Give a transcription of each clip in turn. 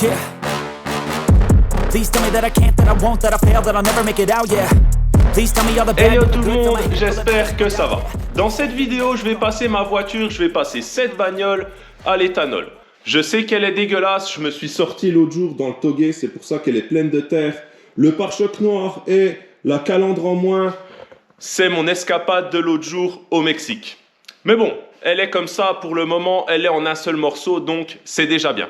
Yeah. Please tell me that I can't, that I won't, that I fail, that I'll never make it out, yeah. Please tell me all the bad. Hey yo tout le monde, j'espère que ça va. Dans cette vidéo, je vais passer ma voiture, je vais passer cette bagnole à l'éthanol. Je sais qu'elle est dégueulasse, je me suis sorti l'autre jour dans le Togé, c'est pour ça qu'elle est pleine de terre. Le pare-choc noir et la calandre en moins, c'est mon escapade de l'autre jour au Mexique. Mais bon, elle est comme ça pour le moment, elle est en un seul morceau, donc c'est déjà bien.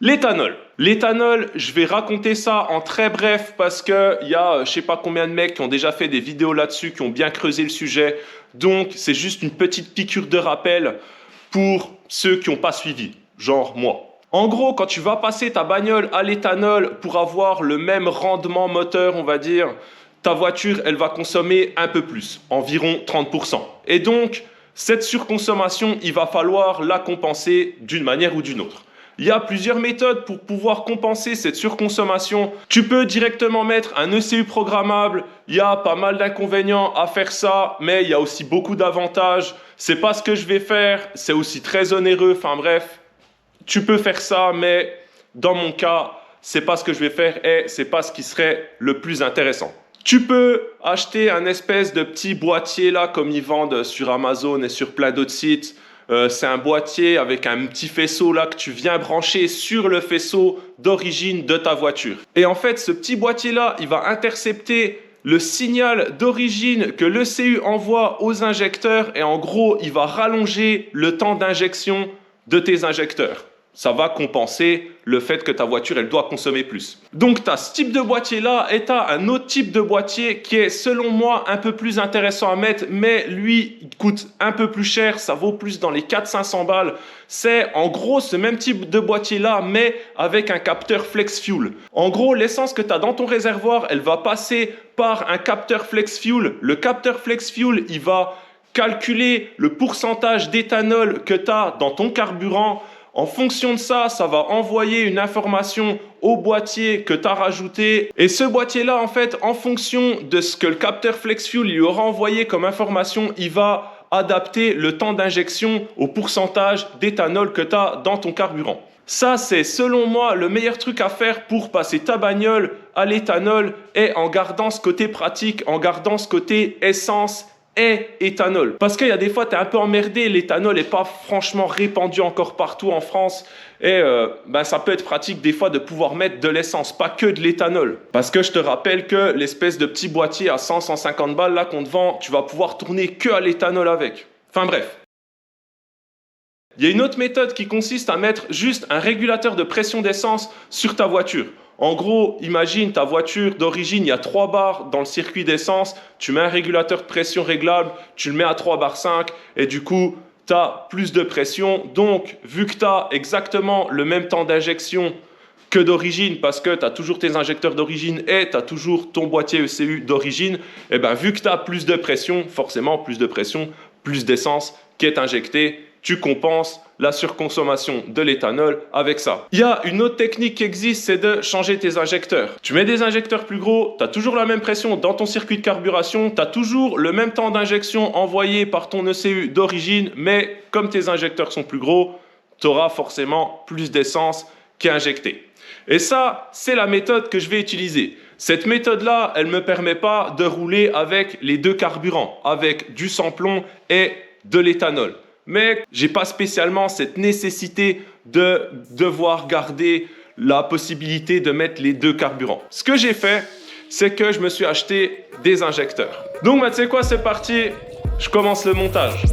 L'éthanol. L'éthanol, je vais raconter ça en très bref parce qu'il y a je sais pas combien de mecs qui ont déjà fait des vidéos là-dessus, qui ont bien creusé le sujet. Donc, c'est juste une petite piqûre de rappel pour ceux qui n'ont pas suivi, genre moi. En gros, quand tu vas passer ta bagnole à l'éthanol pour avoir le même rendement moteur, on va dire, ta voiture, elle va consommer un peu plus, environ 30%. Et donc, cette surconsommation, il va falloir la compenser d'une manière ou d'une autre. Il y a plusieurs méthodes pour pouvoir compenser cette surconsommation. Tu peux directement mettre un ECU programmable. Il y a pas mal d'inconvénients à faire ça, mais il y a aussi beaucoup d'avantages. C'est pas ce que je vais faire, c'est aussi très onéreux. Enfin bref, tu peux faire ça, mais dans mon cas, c'est pas ce que je vais faire et c'est pas ce qui serait le plus intéressant. Tu peux acheter un espèce de petit boîtier là, comme ils vendent sur Amazon et sur plein d'autres sites. C'est un boîtier avec un petit faisceau là que tu viens brancher sur le faisceau d'origine de ta voiture. Et en fait, ce petit boîtier là, il va intercepter le signal d'origine que l'ECU envoie aux injecteurs et en gros, il va rallonger le temps d'injection de tes injecteurs. Ça va compenser le fait que ta voiture, elle doit consommer plus. Donc, tu as ce type de boîtier-là et tu as un autre type de boîtier qui est, selon moi, un peu plus intéressant à mettre, mais lui, il coûte un peu plus cher, ça vaut plus dans les 400-500 balles. C'est en gros ce même type de boîtier-là, mais avec un capteur flex fuel. En gros, l'essence que tu as dans ton réservoir, elle va passer par un capteur flex fuel. Le capteur flex fuel, il va calculer le pourcentage d'éthanol que tu as dans ton carburant. En fonction de ça, ça va envoyer une information au boîtier que tu as rajouté. Et ce boîtier-là, en fait, en fonction de ce que le capteur flex fuel lui aura envoyé comme information, il va adapter le temps d'injection au pourcentage d'éthanol que tu as dans ton carburant. Ça, c'est selon moi le meilleur truc à faire pour passer ta bagnole à l'éthanol et en gardant ce côté pratique, en gardant ce côté essence et éthanol. Parce qu'il y a des fois, tu es un peu emmerdé, l'éthanol n'est pas franchement répandu encore partout en France. Et ça peut être pratique des fois de pouvoir mettre de l'essence, pas que de l'éthanol. Parce que je te rappelle que l'espèce de petit boîtier à 100-150 balles là qu'on te vend, tu vas pouvoir tourner que à l'éthanol avec. Enfin bref. Il y a une autre méthode qui consiste à mettre juste un régulateur de pression d'essence sur ta voiture. En gros, imagine ta voiture d'origine, il y a 3 bars dans le circuit d'essence, tu mets un régulateur de pression réglable, tu le mets à 3 bars 5 et du coup, tu as plus de pression. Donc, vu que tu as exactement le même temps d'injection que d'origine, parce que tu as toujours tes injecteurs d'origine et tu as toujours ton boîtier ECU d'origine, et vu que tu as plus de pression, forcément plus de pression, plus d'essence qui est injectée, tu compenses la surconsommation de l'éthanol avec ça. Il y a une autre technique qui existe, c'est de changer tes injecteurs. Tu mets des injecteurs plus gros, tu as toujours la même pression dans ton circuit de carburation, tu as toujours le même temps d'injection envoyé par ton ECU d'origine, mais comme tes injecteurs sont plus gros, tu auras forcément plus d'essence qui est injectée. Et ça, c'est la méthode que je vais utiliser. Cette méthode-là, elle ne me permet pas de rouler avec les deux carburants, avec du sans-plomb et de l'éthanol. Mais j'ai pas spécialement cette nécessité de devoir garder la possibilité de mettre les deux carburants. Ce que j'ai fait, c'est que je me suis acheté des injecteurs. Donc, tu sais quoi, c'est parti, je commence le montage.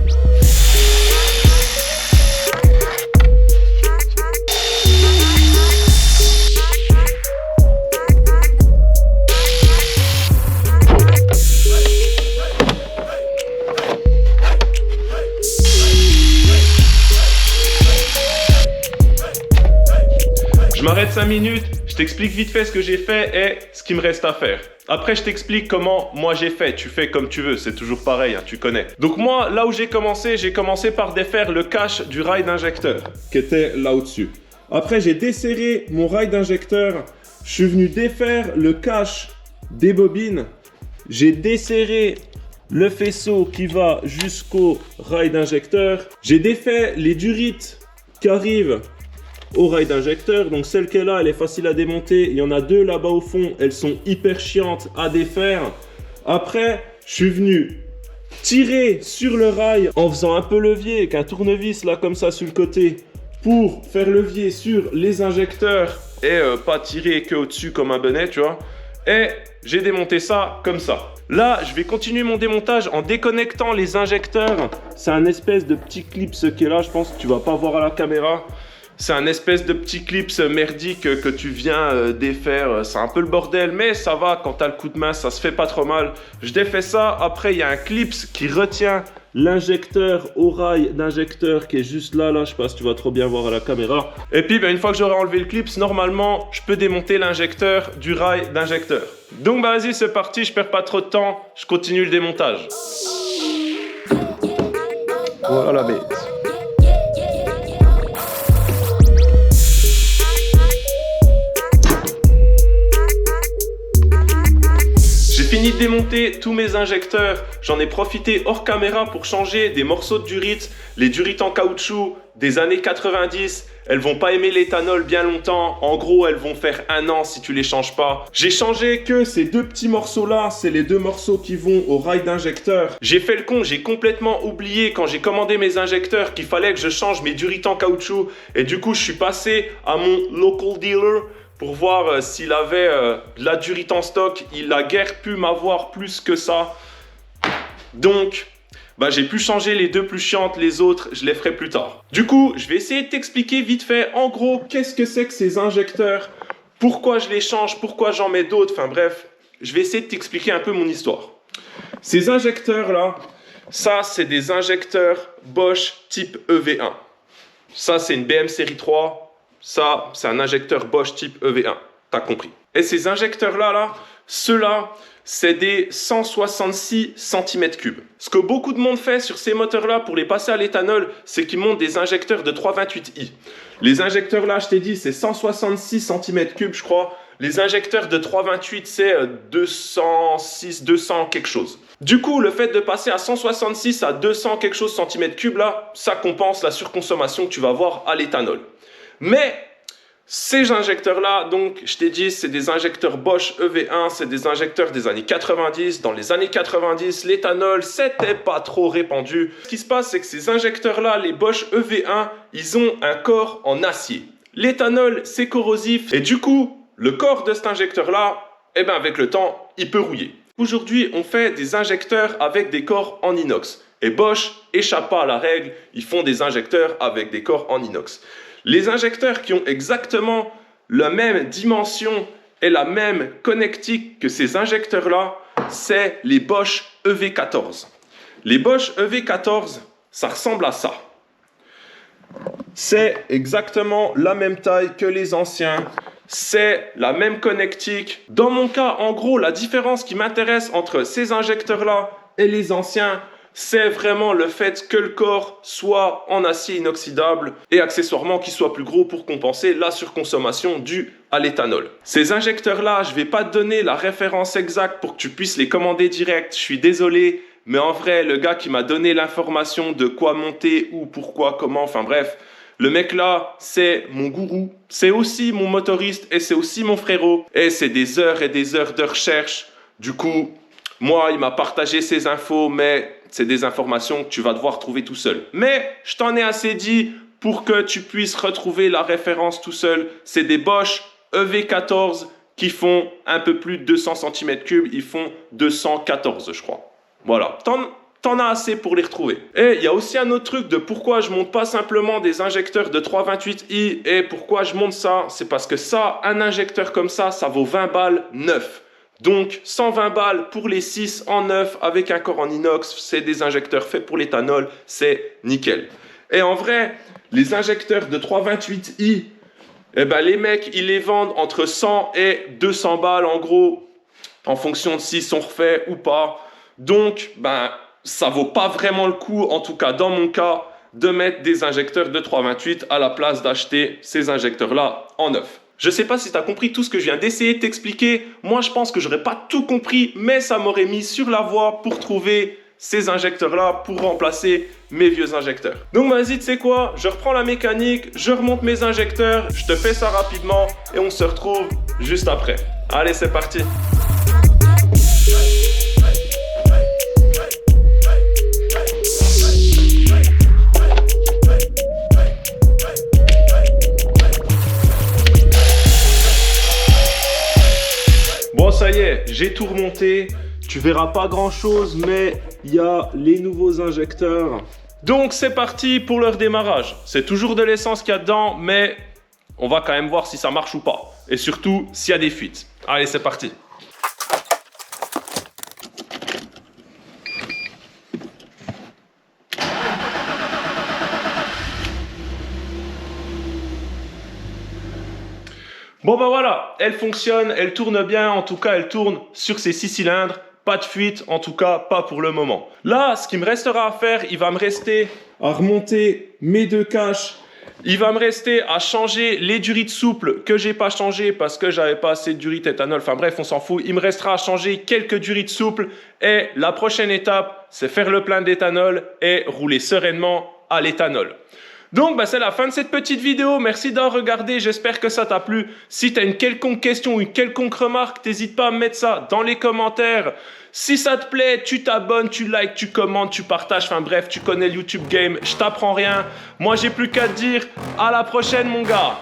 Je m'arrête 5 minutes, je t'explique vite fait ce que j'ai fait et ce qu'il me reste à faire. Après, je t'explique comment moi j'ai fait. Tu fais comme tu veux, c'est toujours pareil, hein, tu connais. Donc moi, là où j'ai commencé par défaire le cache du rail d'injecteur, qui était là au-dessus. Après, j'ai desserré mon rail d'injecteur. Je suis venu défaire le cache des bobines. J'ai desserré le faisceau qui va jusqu'au rail d'injecteur. J'ai défait les durites qui arrivent au rail d'injecteur. Donc celle qu'elle a, elle est facile à démonter. Il y en a deux là-bas au fond, elles sont hyper chiantes à défaire. Après, je suis venu tirer sur le rail en faisant un peu levier avec un tournevis là comme ça sur le côté pour faire levier sur les injecteurs et pas tirer que au-dessus comme un bonnet, tu vois. Et j'ai démonté ça comme ça. Là, je vais continuer mon démontage en déconnectant les injecteurs. C'est un espèce de petit clip ce qui est là, je pense que tu vas pas voir à la caméra. C'est un espèce de petit clip merdique que tu viens défaire. C'est un peu le bordel, mais ça va, quand tu as le coup de main, ça se fait pas trop mal. Je défais ça. Après, il y a un clip qui retient l'injecteur au rail d'injecteur qui est juste là. Je sais pas si tu vas trop bien voir à la caméra. Et puis, une fois que j'aurai enlevé le clip, normalement, je peux démonter l'injecteur du rail d'injecteur. Donc, vas-y, c'est parti. Je perds pas trop de temps. Je continue le démontage. Voilà la bête. J'ai fini de démonter tous mes injecteurs, j'en ai profité hors caméra pour changer des morceaux de durite, les durites en caoutchouc des années 90, elles vont pas aimer l'éthanol bien longtemps, en gros elles vont faire 1 an si tu les changes pas. J'ai changé que ces deux petits morceaux là, c'est les deux morceaux qui vont au rail d'injecteur. J'ai fait le con, j'ai complètement oublié quand j'ai commandé mes injecteurs qu'il fallait que je change mes durites en caoutchouc et du coup je suis passé à mon local dealer pour voir s'il avait de la durite en stock. Il a guère pu m'avoir plus que ça. Donc, j'ai pu changer les deux plus chiantes, les autres, je les ferai plus tard. Du coup, je vais essayer de t'expliquer vite fait, en gros, qu'est-ce que c'est que ces injecteurs, pourquoi je les change, pourquoi j'en mets d'autres, enfin bref, je vais essayer de t'expliquer un peu mon histoire. Ces injecteurs-là, ça, c'est des injecteurs Bosch type EV1. Ça, c'est une BM série 3. Ça, c'est un injecteur Bosch type EV1. T'as compris. Et ces injecteurs-là, ceux-là, c'est des 166 cm3. Ce que beaucoup de monde fait sur ces moteurs-là pour les passer à l'éthanol, c'est qu'ils montent des injecteurs de 328i. Les injecteurs-là, je t'ai dit, c'est 166 cm3, je crois. Les injecteurs de 328, c'est 206, 200 quelque chose. Du coup, le fait de passer à 166 à 200 quelque chose cm3, là, ça compense la surconsommation que tu vas avoir à l'éthanol. Mais ces injecteurs-là, donc, je t'ai dit, c'est des injecteurs Bosch EV1, c'est des injecteurs des années 90. Dans les années 90, l'éthanol, c'était pas trop répandu. Ce qui se passe, c'est que ces injecteurs-là, les Bosch EV1, ils ont un corps en acier. L'éthanol, c'est corrosif et du coup, le corps de cet injecteur-là, avec le temps, il peut rouiller. Aujourd'hui, on fait des injecteurs avec des corps en inox. Et Bosch échappe pas à la règle, ils font des injecteurs avec des corps en inox. Les injecteurs qui ont exactement la même dimension et la même connectique que ces injecteurs-là, c'est les Bosch EV14. Les Bosch EV14, ça ressemble à ça. C'est exactement la même taille que les anciens. C'est la même connectique. Dans mon cas, en gros, la différence qui m'intéresse entre ces injecteurs-là et les anciens, c'est vraiment le fait que le corps soit en acier inoxydable et accessoirement qu'il soit plus gros pour compenser la surconsommation due à l'éthanol. Ces injecteurs-là, je ne vais pas te donner la référence exacte pour que tu puisses les commander direct. Je suis désolé, mais en vrai, le gars qui m'a donné l'information de quoi monter, où, pourquoi, comment, enfin bref, le mec là, c'est mon gourou, c'est aussi mon motoriste et c'est aussi mon frérot. Et c'est des heures et des heures de recherche. Du coup, moi, il m'a partagé ces infos, mais c'est des informations que tu vas devoir trouver tout seul. Mais je t'en ai assez dit pour que tu puisses retrouver la référence tout seul. C'est des Bosch EV14 qui font un peu plus de 200 cm3. Ils font 214, je crois. Voilà. T'en as assez pour les retrouver. Et il y a aussi un autre truc de pourquoi je monte pas simplement des injecteurs de 328i et pourquoi je monte ça. C'est parce que ça, un injecteur comme ça, ça vaut 20 balles neuf. Donc 120 balles pour les 6 en neuf avec un corps en inox, c'est des injecteurs faits pour l'éthanol, c'est nickel. Et en vrai, les injecteurs de 328i, les mecs, ils les vendent entre 100 et 200 balles en gros, en fonction de s'ils sont refaits ou pas. Donc, ça vaut pas vraiment le coup, en tout cas dans mon cas, de mettre des injecteurs de 328 à la place d'acheter ces injecteurs-là en neuf. Je sais pas si tu as compris tout ce que je viens d'essayer de t'expliquer. Moi, je pense que j'aurais pas tout compris, mais ça m'aurait mis sur la voie pour trouver ces injecteurs-là pour remplacer mes vieux injecteurs. Donc vas-y, tu sais quoi? Je reprends la mécanique, je remonte mes injecteurs, je te fais ça rapidement et on se retrouve juste après. Allez, c'est parti! Bon, ça y est, j'ai tout remonté. Tu verras pas grand chose, mais il y a les nouveaux injecteurs. Donc c'est parti pour leur démarrage. C'est toujours de l'essence qu'il y a dedans, mais on va quand même voir si ça marche ou pas. Et surtout, s'il y a des fuites. Allez, c'est parti. Bon ben voilà, elle fonctionne, elle tourne bien, en tout cas elle tourne sur ses 6 cylindres, pas de fuite, en tout cas pas pour le moment. Là, ce qui me restera à faire, il va me rester à remonter mes 2 caches, il va me rester à changer les durites souples que j'ai pas changé parce que j'avais pas assez de durites éthanol, enfin bref on s'en fout, il me restera à changer quelques durites souples et la prochaine étape c'est faire le plein d'éthanol et rouler sereinement à l'éthanol. Donc bah, c'est la fin de cette petite vidéo, merci d'avoir regardé, j'espère que ça t'a plu. Si tu as une quelconque question ou une quelconque remarque, n'hésite pas à mettre ça dans les commentaires. Si ça te plaît, tu t'abonnes, tu likes, tu commentes, tu partages, enfin bref, tu connais le YouTube Game, je t'apprends rien. Moi j'ai plus qu'à te dire à la prochaine mon gars.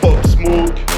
Pop Smoke.